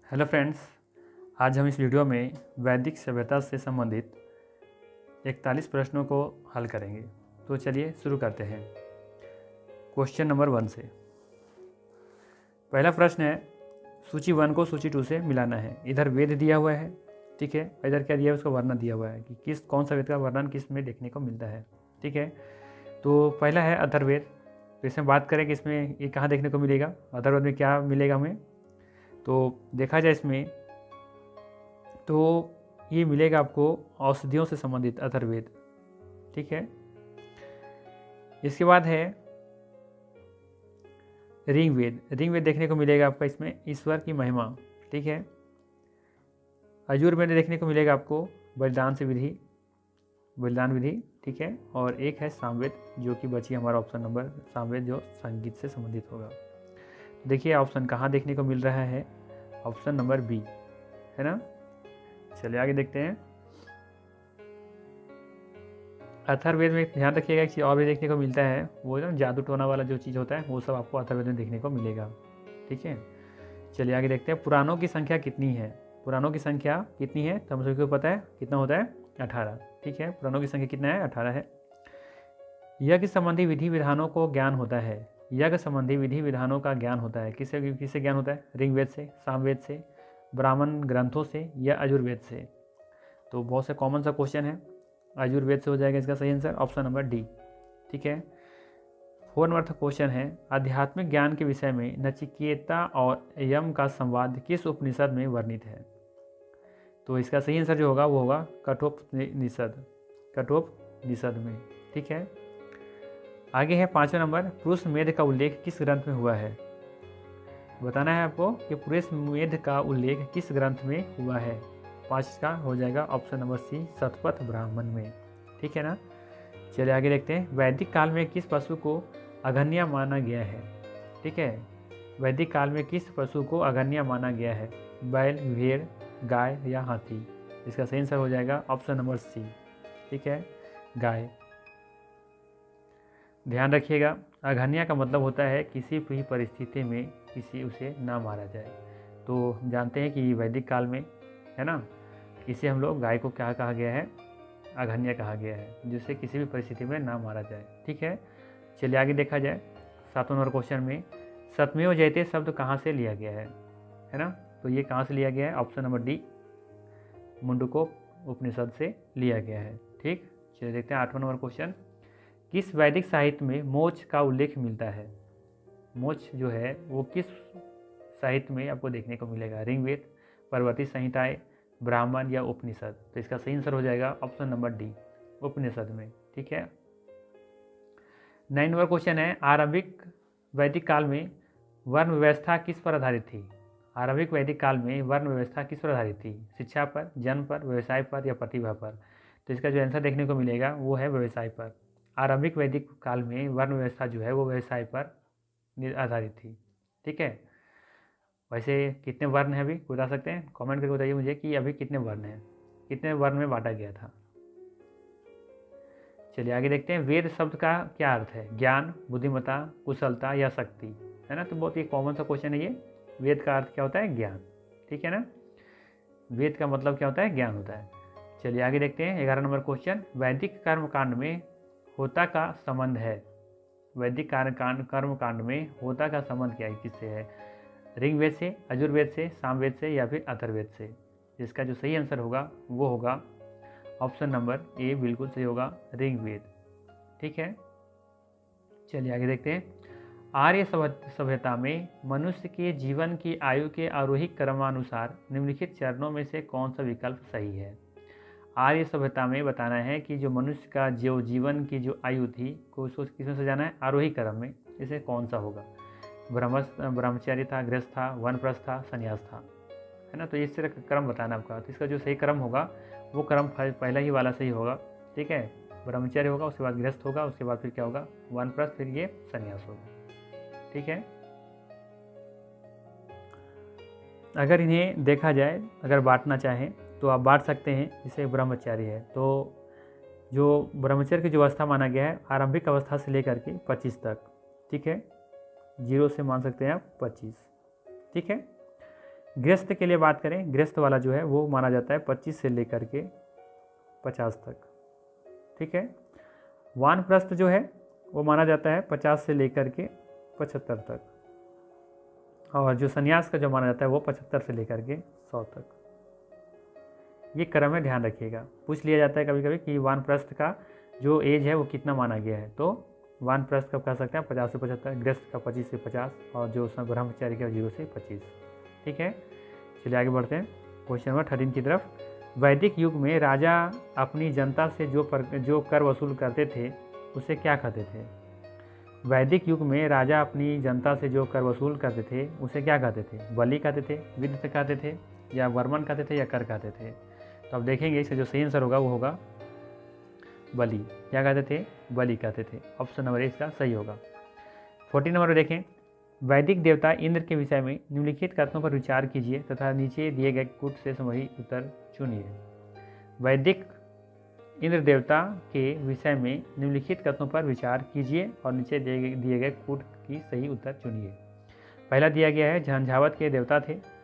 Hello friends, आज हम इस वीडियो में वैदिक सभ्यता से संबंधित 41 प्रश्नों को हल करेंगे। तो चलिए शुरू करते हैं क्वेश्चन नंबर 1 से। पहला प्रश्न है, सूची 1 को सूची 2 से मिलाना है। इधर वेद दिया हुआ है, ठीक है। इधर क्या दिया है, उसका वर्णन दिया हुआ है कि कौन सा वेद का वर्णन किस में देखने को मिलता है, ठीक है। तो पहला है अथर्ववेद। तो इसमें बात करें कि इसमें ये कहाँ देखने को मिलेगा, अथर्ववेद में क्या मिलेगा हमें। तो देखा जाए इसमें तो ये मिलेगा आपको औषधियों से संबंधित अथर्ववेद, ठीक है। इसके बाद है ऋग्वेद। ऋग्वेद देखने को मिलेगा आपका इसमें ईश्वर की महिमा, ठीक है। यजुर्वेद देखने को मिलेगा आपको बलिदान विधि, ठीक है। और एक है सामवेद, जो कि बची हमारा ऑप्शन नंबर सामवेद, जो संगीत से संबंधित होगा। देखिए ऑप्शन कहाँ देखने को मिल रहा है, ऑप्शन नंबर बी, है ना। चलिए आगे देखते हैं। अथर्ववेद में ध्यान रखिएगा, एक चीज़ और भी देखने को मिलता है, वो ना जादू टोना वाला जो चीज़ होता है वो सब आपको अथर्ववेद में देखने को मिलेगा, ठीक है। चलिए आगे देखते हैं, पुराणों की संख्या कितनी है। पुराणों की संख्या कितनी है, तो हम सभी को पता है कितना होता है, 18, ठीक है। पुराणों की संख्या कितना है, 18 है। यज्ञ संबंधी विधि विधानों को ज्ञान होता है। यज्ञ संबंधी विधि विधानों का ज्ञान होता है किससे ज्ञान होता है, ऋग्वेद से, सामवेद से, ब्राह्मण ग्रंथों से या यजुर्वेद से। तो बहुत से कॉमन सा क्वेश्चन है, यजुर्वेद से हो जाएगा इसका सही आंसर, ऑप्शन नंबर डी, ठीक है। 4 नंबर क्वेश्चन है, आध्यात्मिक ज्ञान के विषय में नचिकेता और यम का संवाद किस उपनिषद में वर्णित है। तो इसका सही आंसर जो होगा वो होगा कठोपनिषद में, ठीक है। आगे है 5वां नंबर, पुरुष मेध का उल्लेख किस ग्रंथ में हुआ है। बताना है आपको कि पुरुष मेध का उल्लेख किस ग्रंथ में हुआ है। 5 का हो जाएगा option number C, Shatapatha Brahmana में, ठीक है ना। चलिए आगे देखते हैं, वैदिक काल में किस पशु को अघन्य माना गया है, ठीक है। वैदिक काल में किस पशु को अघन्य माना गया है, बैल, भेड़, गाय या हाथी। इसका सही आंसर हो जाएगा ऑप्शन नंबर सी, ठीक है, गाय। ध्यान रखिएगा, अघन्य का मतलब होता है किसी भी परिस्थिति में किसी उसे ना मारा जाए। तो हम जानते हैं कि वैदिक काल में, है ना, इसे हम लोग गाय को क्या कहा गया है, अघन्य कहा गया है, जिससे किसी भी परिस्थिति में ना मारा जाए, ठीक है। चलिए आगे देखा जाए 7वां नंबर क्वेश्चन में, सत्यमेव जयते शब्द कहाँ से लिया गया है ना। तो ये कहाँ से लिया गया है, ऑप्शन नंबर डी, मुंडको उपनिषद से लिया गया है, ठीक। चलिए देखते हैं 8वां नंबर क्वेश्चन, किस वैदिक साहित्य में मोक्ष का उल्लेख मिलता है। मोक्ष जो है वो किस साहित्य में आपको देखने को मिलेगा, ऋग्वेद, पार्वती संहिताएं, ब्राह्मण या उपनिषद। तो इसका सही आंसर हो जाएगा ऑप्शन नंबर डी, उपनिषद में, ठीक है। 9 नंबर क्वेश्चन है, आरंभिक वैदिक काल में वर्ण व्यवस्था किस पर आधारित थी। आरंभिक वैदिक काल में वर्ण व्यवस्था किस पर आधारित थी, शिक्षा पर, जन्म पर, व्यवसाय पर या प्रतिभा पर। तो इसका जो आंसर देखने को मिलेगा वो है व्यवसाय पर। आरंभिक वैदिक काल में वर्ण व्यवस्था जो है वो व्यवसाय पर आधारित थी, ठीक है। वैसे कितने वर्ण हैं अभी बता सकते हैं, कमेंट करके बताइए मुझे कि अभी कितने वर्ण हैं, कितने वर्ण में बांटा गया था। चलिए आगे देखते हैं, वेद शब्द का क्या अर्थ है, ज्ञान, बुद्धिमत्ता, कुशलता या शक्ति, है ना। तो बहुत ही कॉमन सा क्वेश्चन है ये। वेद का अर्थ क्या होता है, ज्ञान, ठीक है ना। वेद का मतलब क्या होता है, ज्ञान होता है। चलिए आगे देखते हैं 11 नंबर क्वेश्चन, वैदिक कर्मकांड में होता का संबंध है। वैदिक कर्मकांड में होता का संबंध क्या है, किससे है, ऋग्वेद से, यजुर्वेद से, सामवेद से या फिर अथर्ववेद से। जिसका जो सही आंसर होगा वो होगा ऑप्शन नंबर ए, बिल्कुल सही होगा, ऋग्वेद, ठीक है। चलिए आगे देखते हैं, आर्य सभ्यता में मनुष्य के जीवन की आयु के आरोहिक क्रमानुसार निम्नलिखित चरणों में से कौन सा विकल्प सही है। आर्य सभ्यता में बताना है कि जो मनुष्य का जो जीवन की जो आयु थी को उसको किसमें से जाना है, आरोही क्रम में, इसे कौन सा होगा, ब्रह्मचर्य था, गृहस्थ था, वनप्रस्थ था, संन्यास था, है ना। तो इस तरह का क्रम बताना आपका। तो इसका जो सही क्रम होगा वो क्रम पहला ही वाला सही होगा, ठीक है। ब्रह्मचर्य होगा, उसके बाद गृहस्थ होगा, उसके बाद फिर क्या होगा, वनप्रस्थ, फिर ये संन्यास होगा, ठीक है। अगर इन्हें देखा जाए, अगर बांटना चाहें तो आप बांट सकते हैं। जैसे ब्रह्मचारी है तो जो ब्रह्मचर्य की जो अवस्था माना गया है आरंभिक अवस्था से लेकर के 25 तक, ठीक है। 0 से मान सकते हैं आप 25, ठीक है। गृहस्थ के लिए बात करें, गृहस्थ वाला जो है वो माना जाता है 25 से लेकर के 50 तक, ठीक है। वानप्रस्थ जो है वो माना जाता है 50 से लेकर के 75 तक, और जो संन्यास का जो माना जाता है वो 75 से लेकर के 100 तक। ये क्रम में ध्यान रखिएगा। पूछ लिया जाता है कभी कभी कि वानप्रस्थ का जो एज है वो कितना माना गया है, तो वानप्रस्थ का कह सकते हैं 50 से 75, गृहस्थ का 25 से 50, और जो ब्रह्मचारी का 0 से 25, ठीक है। चलिए आगे बढ़ते हैं क्वेश्चन नंबर 13 की तरफ। वैदिक युग में राजा अपनी जनता से जो कर वसूल करते थे उसे क्या कहते थे? वैदिक युग में राजा अपनी जनता से जो कर वसूल करते थे उसे क्या कहते थे? बलि कहते थे, विद्य कहते थे, या वर्मन कहते थे, या कर कहते थे? तो अब देखेंगे इसका जो सही आंसर होगा वो होगा बलि। क्या कहते थे? बलि कहते थे। ऑप्शन नंबर ए इसका सही होगा। 14 नंबर देखें, वैदिक देवता इंद्र के विषय में निम्नलिखित कथनों पर विचार कीजिए तथा नीचे दिए गए कूट से सही उत्तर चुनिए। वैदिक इंद्र देवता के विषय में निम्नलिखित कथनों पर विचार कीजिए और नीचे दिए गए कूट की सही उत्तर चुनिए। पहला दिया गया है झंझावत के देवता थे।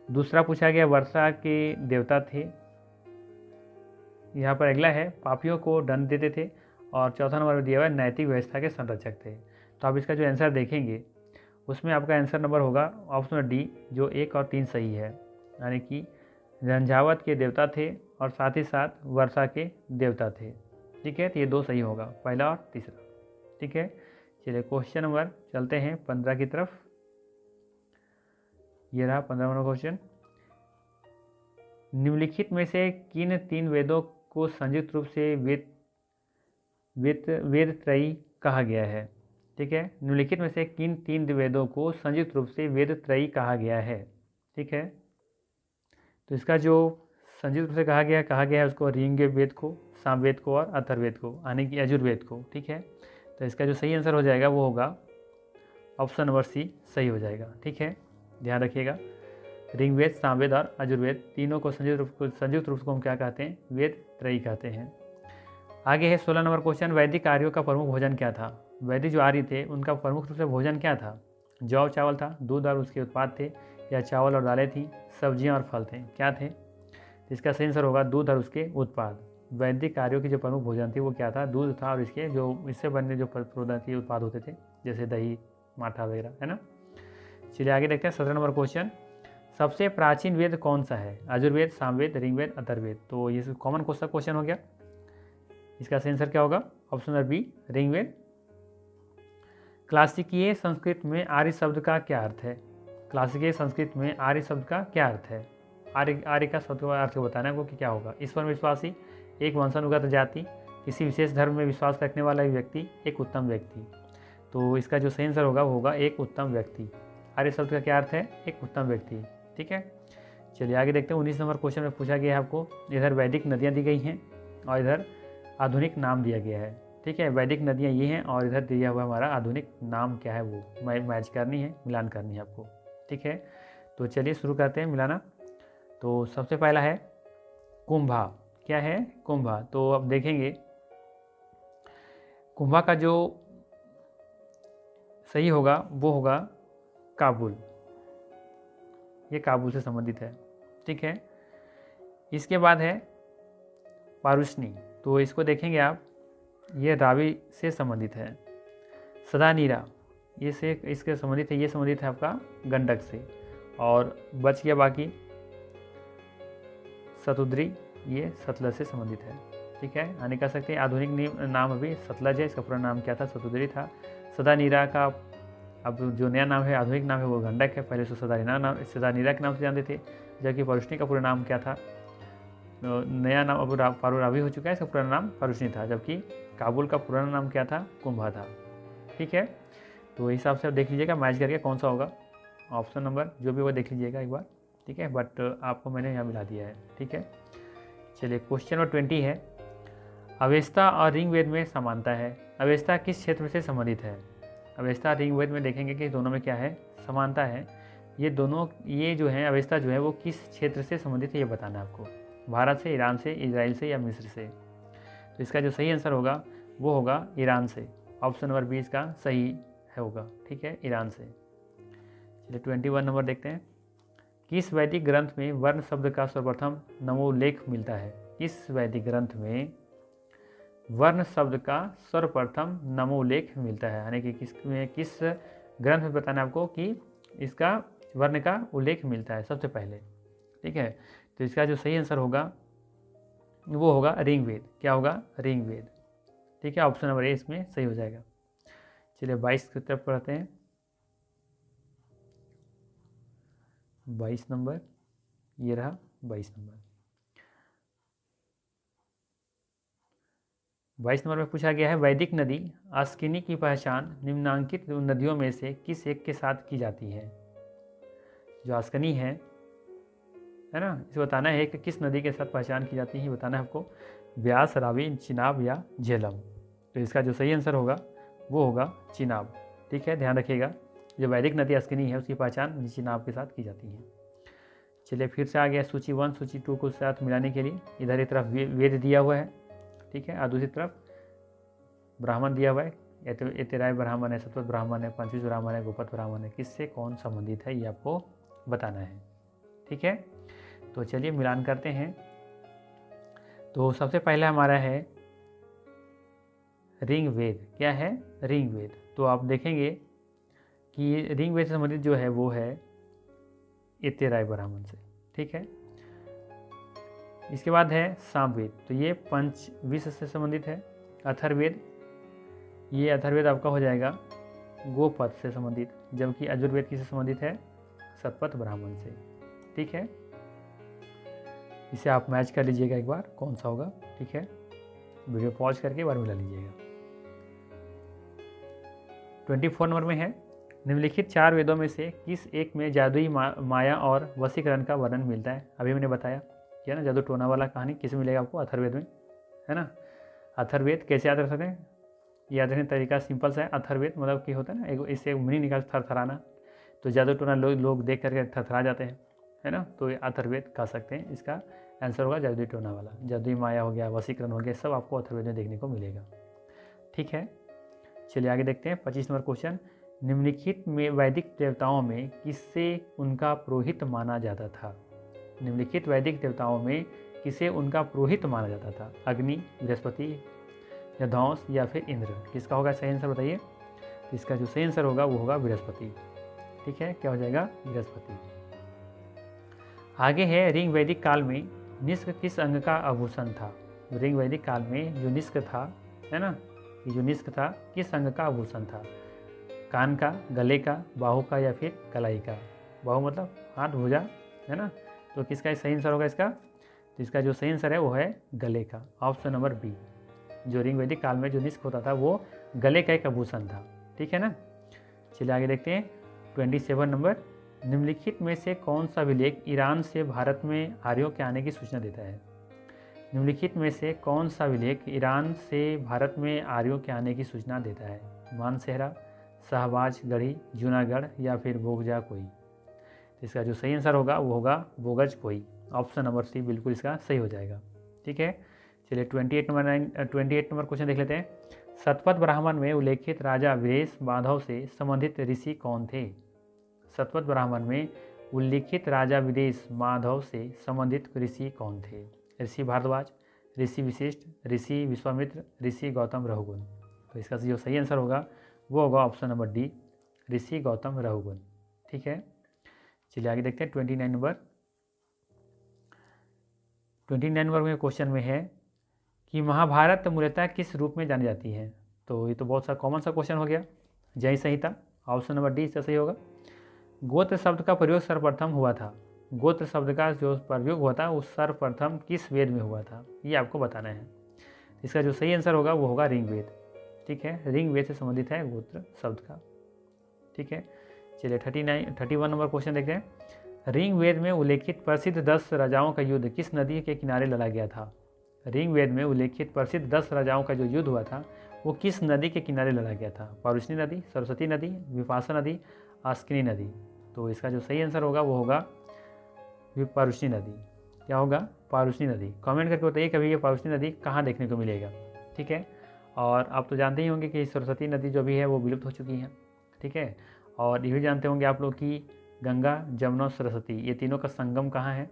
दूसरा पूछा गया वर्षा के देवता थे। यहाँ पर अगला है पापियों को दंड देते थे, और चौथा नंबर दिया हुआ है नैतिक व्यवस्था के संरक्षक थे। तो आप इसका जो आंसर देखेंगे उसमें आपका आंसर नंबर होगा ऑप्शन डी, जो 1 और 3 सही है, यानी कि झंझावत के देवता थे और साथ ही साथ वर्षा के देवता थे, ठीक है। तो ये 2 सही होगा, पहला और तीसरा, ठीक है। चलिए क्वेश्चन नंबर चलते हैं 15 की तरफ। ये रहा 15 नंबर क्वेश्चन। निम्नलिखित में से किन 3 वेदों को संयुक्त रूप से वेद त्रयी कहा गया है? ठीक है, निम्नलिखित में से किन 3 वेदों को संयुक्त रूप से वेद त्रयी कहा गया है? ठीक है, तो इसका जो संयुक्त रूप से कहा गया है उसको ऋग्वेद को, सामवेद को और अथर्ववेद को, यानी कि यजुर्वेद को, ठीक है। तो इसका जो सही आंसर हो जाएगा वो होगा ऑप्शन नंबर सी सही हो जाएगा, ठीक है। ध्यान रखिएगा, ऋग्वेद, सामवेद और यजुर्वेद तीनों को संयुक्त रूप को हम क्या कहते हैं? वेद त्रयी कहते हैं। आगे है 16 नंबर क्वेश्चन। वैदिक आर्यों का प्रमुख भोजन क्या था? वैदिक जो आर्य थे उनका प्रमुख रूप से भोजन क्या था? जौ चावल था, दूध और उसके उत्पाद थे, या चावल और दालें थी, सब्जियां और फल थे? क्या थे? तो इसका सही आंसर होगा दूध और उसके उत्पाद। वैदिक आर्यों की जो प्रमुख भोजन थी वो क्या था? दूध था और इसके जो इससे बनने जो पदार्थ उत्पाद होते थे, जैसे दही, माठा वगैरह, है ना। चलिए आगे देखते हैं 17 नंबर क्वेश्चन। सबसे प्राचीन वेद कौन सा है? यजुर्वेद, सामवेद, ऋग्वेद, अथर्ववेद? तो ये कॉमन क्वेश्चन हो गया। इसका सही आंसर क्या होगा? Option number B Rigveda. क्लासिकीय संस्कृत में आर्य शब्द का क्या अर्थ है? क्लासिकीय संस्कृत में आर्य शब्द का क्या अर्थ है? आर्य का शब्द का अर्थ बताना है आपको कि क्या होगा। ईश्वर विश्वासी, एक वंशानुगत जाति, किसी विशेष धर्म में विश्वास रखने वाला व्यक्ति, एक उत्तम व्यक्ति। तो इसका जो सही आंसर होगा वो होगा एक उत्तम व्यक्ति। आर्य शब्द का क्या अर्थ है? एक उत्तम व्यक्ति, ठीक है। चलिए आगे देखते हैं 19 नंबर क्वेश्चन में पूछा गया है आपको, इधर वैदिक नदियाँ दी गई हैं और इधर आधुनिक नाम दिया गया है, ठीक है। वैदिक नदियाँ ये हैं और इधर दिया हुआ हमारा आधुनिक नाम क्या है वो मैच करनी है, मिलान करनी है आपको, ठीक है। तो चलिए शुरू करते हैं मिलाना। तो सबसे पहला है कुंभा। क्या है? कुंभा। तो अब देखेंगे कुंभा का जो सही होगा वो होगा काबुल। ये काबुल से संबंधित है, ठीक है। इसके बाद है पारुष्णी। तो इसको देखेंगे आप, ये रावी से संबंधित है। सदानीरा ये से इसके संबंधित है, ये संबंधित है आपका गंडक से। और बच गया बाकी सतुद्री, ये सतलज से संबंधित है, ठीक है। यानी कह सकते हैं आधुनिक नाम अभी सतलज है, इसका पूरा नाम क्या था? सतुद्री था। सदानीरा का अब जो नया नाम है, आधुनिक नाम है वो गंडक है। पहले उसको सदानीरा के नाम से जानते थे, जबकि पारुष्णी का पूरा नाम क्या था? नया नाम अब पारुरावी हो चुका है, इसका पुराना नाम पारुष्णी था, जबकि काबुल का पुराना नाम क्या था? कुंभा था, ठीक है। तो इस हिसाब से आप देख लीजिएगा मैच करके कौन सा होगा। ऑप्शन नंबर जो भी वो देख लीजिएगा एक बार, ठीक है। बट आपको मैंने यहाँ मिला दिया है, ठीक है। चलिए क्वेश्चन नंबर 20 है, अवेस्ता और ऋग्वेद में समानता है। अवेस्ता किस क्षेत्र से संबंधित है? अवेस्ता ऋग्वेद में देखेंगे कि दोनों में क्या है? समानता है। ये दोनों ये जो है अवेस्ता जो है वो किस क्षेत्र से संबंधित है ये बताना है आपको। भारत से, ईरान से, इजराइल से या मिस्र से? तो इसका जो सही आंसर होगा वो होगा ईरान से। ऑप्शन नंबर बी इसका सही है होगा, ठीक है, ईरान से। चलिए 21 नंबर देखते हैं। किस वैदिक ग्रंथ में वर्ण शब्द का सर्वप्रथम नमोल्लेख मिलता है? किस वैदिक ग्रंथ में वर्ण शब्द का सर्वप्रथम नमोल्लेख मिलता है? यानी कि किस ग्रंथ में बताना है आपको कि इसका वर्ण का उल्लेख मिलता है सबसे पहले। ठीक है, तो इसका जो सही आंसर होगा वो होगा ऋग्वेद। क्या होगा? ऋग्वेद। ठीक है, ऑप्शन नंबर ए इसमें सही हो जाएगा। चलिए 22 की तरफ पढ़ते हैं। 22 नंबर, ये रहा 22 नंबर। 22 नंबर में पूछा गया है, वैदिक नदी अस्किनी की पहचान निम्नांकित नदियों में से किस एक के साथ की जाती है? जो अस्किनी है ना, इसे बताना है कि किस नदी के साथ पहचान की जाती है, बताना है आपको। व्यास, रावी, चिनाब या झेलम। तो इसका जो सही आंसर होगा वो होगा चिनाब। ठीक है, ध्यान रखिएगा, जो वैदिक नदी अस्किनी है उसकी पहचान चिनाब के साथ की जाती है। चलिए फिर से आ गया सूची 1 सूची 2 को साथ मिलाने के लिए। इधर एक तरफ वेद दिया हुआ है, ठीक है, और दूसरी तरफ ब्राह्मण दिया हुआ है। एतेराय ब्राह्मण है, सतपथ ब्राह्मण है, पंचविश ब्राह्मण है, गोपथ ब्राह्मण है। किससे कौन संबंधित है ये आपको बताना है। ठीक है, तो चलिए मिलान करते हैं। तो सबसे पहला हमारा है ऋग्वेद। क्या है? ऋग्वेद। तो आप देखेंगे कि ऋग्वेद से संबंधित जो है वो है एतेराय ब्राह्मण से। ठीक है, इसके बाद है सामवेद, तो ये पंचविश से संबंधित है। अथर्ववेद, ये अथर्ववेद आपका हो जाएगा गोपथ से संबंधित, जबकि यजुर्वेद किससे संबंधित है? सतपथ ब्राह्मण से। ठीक है, इसे आप मैच कर लीजिएगा एक बार कौन सा होगा। ठीक है, वीडियो पॉज करके एक बार मिला लीजिएगा। 24 नंबर में है, निम्नलिखित 4 वेदों में से किस एक में जादुई माया और वशीकरण का वर्णन मिलता है? अभी मैंने बताया क्या ना, जादू टोना वाला कहानी किस में मिलेगा आपको? अथर्ववेद में, है ना। अथर्ववेद कैसे याद रख सकते हैं? याद रखने का तरीका सिंपल सा है। अथर्ववेद मतलब कि होता है ना, एक इससे मीनिंग निकाल थरथराना, तो जादू टोना लोग देख करके थरथरा जाते हैं, है ना, तो ये अथर्ववेद कह सकते हैं। इसका आंसर होगा जादुई टोना वाला। जादुई माया हो गया, वशीकरण हो गया, सब आपको अथर्ववेद में देखने को मिलेगा। ठीक है, चलिए आगे देखते हैं। 25 नंबर क्वेश्चन, निम्नलिखित में वैदिक देवताओं में किससे उनका पुरोहित माना जाता था? निम्नलिखित वैदिक देवताओं में किसे उनका पुरोहित माना जाता था? अग्नि, बृहस्पति, यदौंस या फिर इंद्र? किसका होगा सही आंसर बताइए। इसका जो सही आंसर होगा वो होगा बृहस्पति। ठीक है, क्या हो जाएगा? बृहस्पति। आगे है, ऋग वैदिक काल में निष्क किस अंग का आभूषण था? ऋग वैदिक काल में जो निष्क था, है ना, ये जो निष्क था किस अंग का आभूषण था? कान का, गले का, बाहु का या फिर कलाई का? बाहु मतलब हाथ, भुजा, है ना, तो किसका सही आंसर होगा इसका? तो इसका जो सही आंसर है वो है गले का, ऑप्शन नंबर बी। जो ऋग वैदिक काल में जो निष्क होता था वो गले का एक आभूषण था। ठीक है ना, चलिए आगे देखते हैं। 27 नंबर, निम्नलिखित में से कौन सा विलेख ईरान से भारत में आर्यों के आने की सूचना देता है? निम्नलिखित में से कौन सा विलेख ईरान से भारत में आर्यों के आने की सूचना देता है? मानसेहरा, शाहबाज गढ़ी, जूनागढ़ या फिर बोगजा कोई? इसका जो सही आंसर होगा वो होगा बोगज कोई, ऑप्शन नंबर सी बिल्कुल इसका सही हो जाएगा। ठीक है, चलिए 28 नंबर क्वेश्चन देख लेते हैं। सतपथ ब्राह्मण में उल्लेखित राजा वीरेश माधव से संबंधित ऋषि कौन थे? सतपथ ब्राह्मण में उल्लेखित राजा विदेश माधव से संबंधित ऋषि कौन थे? ऋषि भारद्वाज, ऋषि विशिष्ट, ऋषि विश्वामित्र, ऋषि गौतम रघुगुण? तो इसका जो सही आंसर होगा वो होगा ऑप्शन नंबर डी, ऋषि गौतम रघुगुण। ठीक है, चलिए आगे देखते हैं। 29 नंबर में क्वेश्चन में है कि महाभारत मूलतः किस रूप में जानी जाती है? तो ये तो बहुत सा कॉमन सा क्वेश्चन हो गया। जय संहिता, ऑप्शन नंबर डी इसका सही होगा। गोत्र शब्द का प्रयोग सर्वप्रथम हुआ था, गोत्र शब्द का जो प्रयोग हुआ था वो सर्वप्रथम किस वेद में हुआ था, ये आपको बताना है। इसका जो सही आंसर होगा वो होगा ऋग्वेद। ठीक है, ऋग्वेद से संबंधित है गोत्र शब्द का। ठीक है, चलिए 31 नंबर क्वेश्चन देखते हैं। ऋग्वेद में उल्लेखित प्रसिद्ध 10 राजाओं का युद्ध किस नदी के किनारे लड़ा गया था? ऋग्वेद में उल्लेखित प्रसिद्ध 10 राजाओं का जो युद्ध हुआ था वो किस नदी के किनारे लड़ा गया था? पारुष्णी नदी, सरस्वती नदी, विपाशा नदी, अस्किनी नदी? तो इसका जो सही आंसर होगा वो होगा पारुष्णी नदी। क्या होगा? पारुष्णी नदी। कमेंट करके बताइए कभी ये पारुष्णी नदी कहाँ देखने को मिलेगा। ठीक है, और आप तो जानते ही होंगे कि सरस्वती नदी जो भी है वो विलुप्त हो चुकी है। ठीक है, और ये भी जानते होंगे आप लोग कि गंगा, जमुना, सरस्वती, ये तीनों का संगम कहाँ है?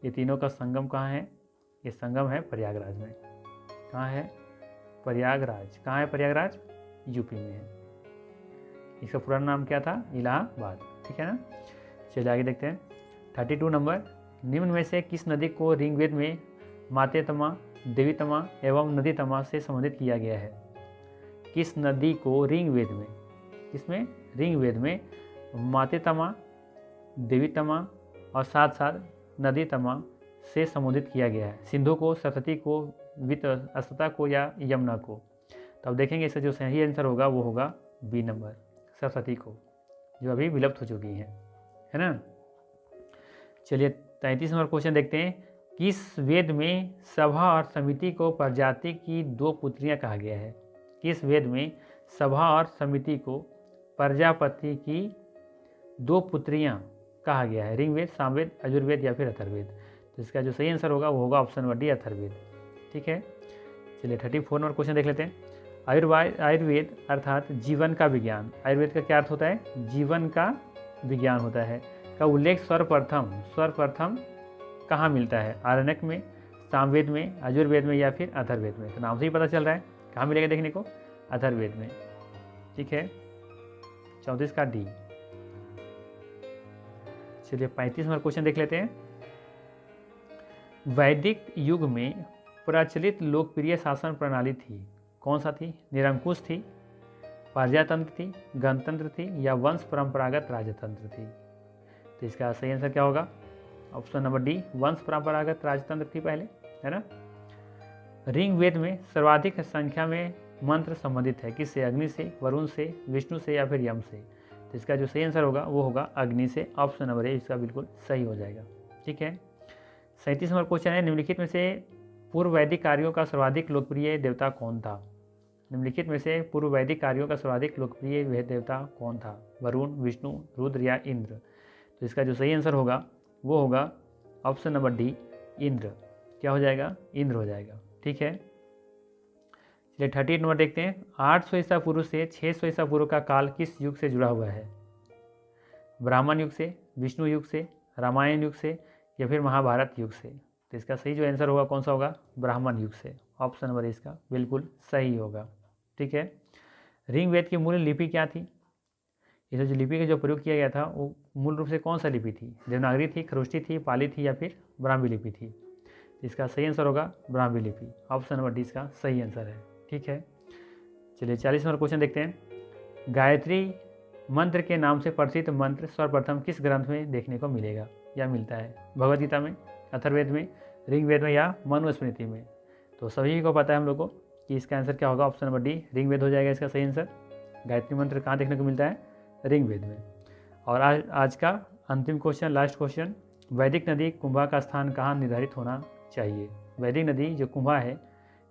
ये तीनों का संगम कहाँ है? ये संगम है प्रयागराज में। कहाँ है? प्रयागराज। कहाँ है प्रयागराज? यूपी में है। इसका पूरा नाम क्या था? इलाहाबाद। ठीक है ना। चलिए आगे देखते हैं 32 नंबर। निम्न में से किस नदी को ऋग्वेद में माते तमा, देवी तमा एवं नदी तमा से संबोधित किया गया है? किस नदी को ऋग्वेद में, किसमें? ऋग्वेद में माते तमा, देवी तमा और साथ साथ नदी तमा से संबोधित किया गया है? सिंधु को, सरस्वती को, वितस्ता को या यमुना को? तो अब देखेंगे इसका जो सही आंसर होगा वो होगा बी नंबर, सरस्वती को, जो अभी विलुप्त हो चुकी है ना। चलिए 33 नंबर क्वेश्चन देखते हैं। किस वेद में सभा और समिति को प्रजाति की 2 पुत्रियां कहा गया है? किस वेद में सभा और समिति को प्रजापति की 2 पुत्रियां कहा गया है? ऋग्वेद, सामवेद, यजुर्वेद या फिर अथर्ववेद? तो इसका जो सही आंसर होगा वो होगा ऑप्शन नंबर डी, अथर्ववेद। ठीक है। चलिए 34 नंबर क्वेश्चन देख लेते हैं। आयुर्वेद अर्थात जीवन का विज्ञान, आयुर्वेद का क्या अर्थ होता है? जीवन का विज्ञान होता है, का उल्लेख सर्वप्रथम कहाँ मिलता है? आरण्यक में, सामवेद में, यजुर्वेद में या फिर अथर्ववेद में? तो नाम से ही पता चल रहा है कहाँ मिलेगा देखने को, अथर्ववेद में। ठीक है। 34 का डी। चलिए 35 नंबर क्वेश्चन देख लेते हैं। वैदिक युग में प्रचलित लोकप्रिय शासन प्रणाली थी, कौन सा थी? निरंकुश थी, प्रजातंत्र थी, गणतंत्र थी या वंश परंपरागत राजतंत्र थी? तो इसका सही आंसर क्या होगा? ऑप्शन नंबर डी, वंश परंपरागत राजतंत्र थी पहले, है ना। ऋग्वेद में सर्वाधिक संख्या में मंत्र संबंधित है, किससे? अग्नि से, वरुण से, विष्णु से या फिर यम से? तो इसका जो सही आंसर होगा वो होगा अग्नि से, ऑप्शन नंबर ए इसका बिल्कुल सही हो जाएगा। ठीक है। 37 नंबर क्वेश्चन है। निम्नलिखित में से पूर्व वैदिक कार्यों का सर्वाधिक लोकप्रिय देवता कौन था? निम्नलिखित में से पूर्व वैदिक कार्यों का सर्वाधिक लोकप्रिय देवता कौन था? वरुण, विष्णु, रुद्र या इंद्र? तो इसका जो सही आंसर होगा वो होगा ऑप्शन नंबर डी, इंद्र। क्या हो जाएगा? इंद्र हो जाएगा। ठीक है। चलिए 38 नंबर देखते हैं। 800 ईसा पूर्व से 600 ईसा पूर्व का काल किस युग से जुड़ा हुआ है? ब्राह्मण युग से, विष्णु युग से, रामायण युग से या फिर महाभारत युग से? तो इसका सही जो आंसर होगा कौन सा होगा? ब्राह्मण युग से, ऑप्शन नंबर इसका बिल्कुल सही होगा। ठीक है। ऋग्वेद की मूल लिपि क्या थी? इसे जो लिपि का जो प्रयोग किया गया था वो मूल रूप से कौन सा लिपि थी? देवनागरी थी, खरोष्टी थी, पाली थी या फिर ब्राह्मी लिपि थी? इसका सही आंसर होगा ब्राह्मी लिपि, ऑप्शन नंबर डी इसका सही आंसर है। ठीक है। चलिए 40 नंबर क्वेश्चन देखते हैं। गायत्री मंत्र के नाम से प्रसिद्ध मंत्र सर्वप्रथम किस ग्रंथ में देखने को मिलेगा या मिलता है? भगवद गीता में, अथर्ववेद में, ऋग्वेद में या मनुस्मृति में? तो सभी को पता है हम लोग को कि इसका आंसर क्या होगा, ऑप्शन नंबर डी ऋग्वेद हो जाएगा इसका सही आंसर। गायत्री मंत्र कहाँ देखने को मिलता है? ऋग्वेद में। और आज का अंतिम क्वेश्चन, लास्ट क्वेश्चन, वैदिक नदी कुंभा का स्थान कहाँ निर्धारित होना चाहिए? वैदिक नदी जो कुंभा है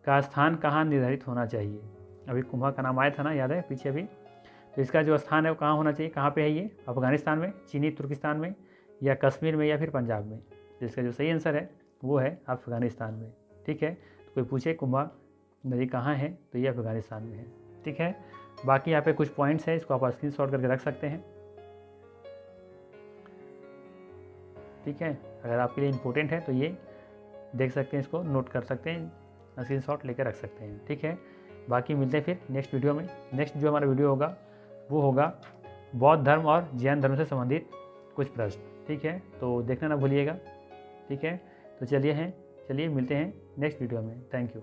का स्थान कहाँ निर्धारित होना चाहिए? अभी कुंभा का नाम आया था ना, याद है पीछे अभी? तो इसका जो स्थान है वो कहाँ होना चाहिए? कहाँ पे है ये? अफगानिस्तान में, चीनी तुर्किस्तान में या कश्मीर में या फिर पंजाब में? तो इसका जो सही आंसर है वो है अफगानिस्तान में। ठीक है। तो कोई पूछे कुंभा नदी कहाँ है तो ये अफगानिस्तान में है। ठीक है। बाकी यहाँ पे कुछ पॉइंट्स है, इसको आप स्क्रीनशॉट करके रख सकते हैं। ठीक है। अगर आपके लिए इम्पोर्टेंट है तो ये देख सकते हैं, इसको नोट कर सकते हैं, स्क्रीनशॉट लेकर रख सकते हैं। ठीक है। बाकी मिलते हैं फिर नेक्स्ट वीडियो में। नेक्स्ट जो हमारा वीडियो होगा वो होगा बौद्ध धर्म और जैन धर्म से संबंधित कुछ प्रश्न। ठीक है। तो देखना ना भूलिएगा। ठीक है। तो चलिए मिलते हैं नेक्स्ट वीडियो में। Thank you.